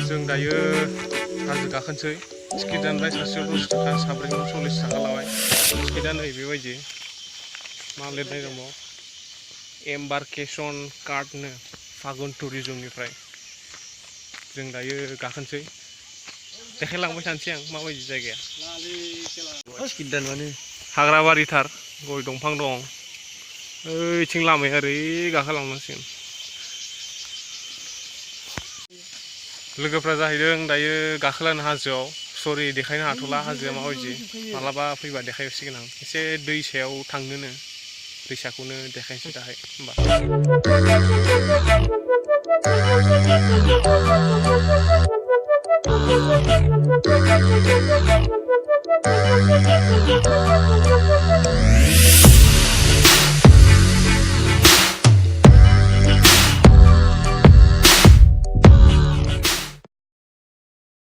जों दायो हाजो गाखोनोसै टिकेटानो सासेयाव 10 थाखा साब्रैयाव 40 थाखा लाबाय टिकेटा नै बेबायदि मा लिरनाय दङ एम्बारकेसन कार्डनो फागुन टुरिजमनिफ्राय जों दायो गाखोनोसै देखायलांबाय थानोसै आं माबायदि जायगाया हाग्राबारिथार गय दंफां दं ओइथिं लामाया ओरै गाखोलांनांसिगोन लोगोफ्रा जाहैदों दायो गाखोलानो हाजोआव सरि देखायनो हाथ'ला हाजोआ माबायदि मालाबा फैबा देखायहरसिगोन आं एसे दैसायाव थांनोनो दैसाखौनो देखायनोसै दाहाय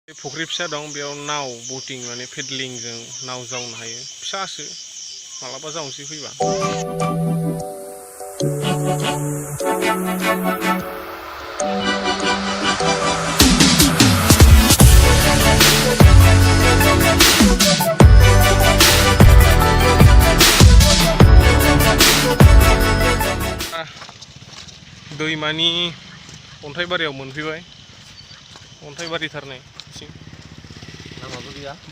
फुख्रि फिसा दं बेयाव नाव बोटिं माने पेडलिंजों नाव जावनो हायो फिसासो मालाबा जावनोसै फैबा दैमानि अन्थाइबारियाव मोनफैबाय अन्थाइबारिथारनाय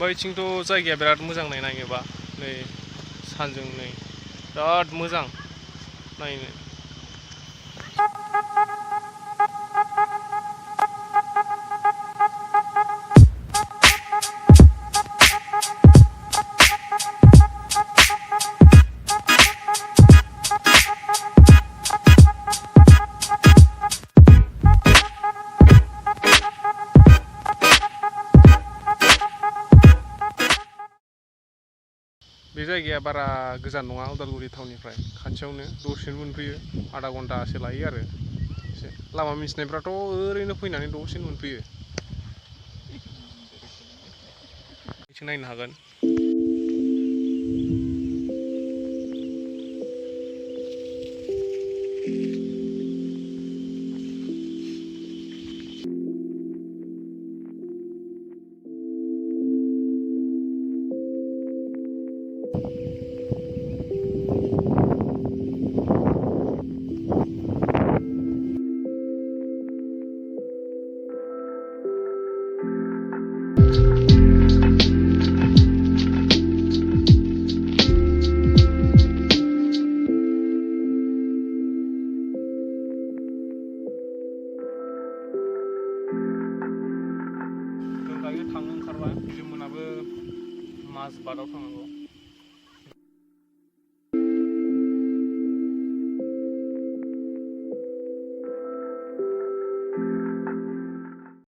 बैथिंथ' जायगाया बिराद मोजां नायोबा नै सानजों नै बिराद मोजां नायनो बे जायगाया बारा गोजान नङा उदालगुरि टाउननिफ्राय खाथियावनो दसेनो मोनफैयो आधा घन्टासो लायो आरो एसे लामा मिथिनायफ्राथ' ओरैनो फैनानै दसेनो मोनफैयो बिथिं नायनो हागोन थांनो ओंखारबाय जोंमोनाबो माजबादाव थांनांगौ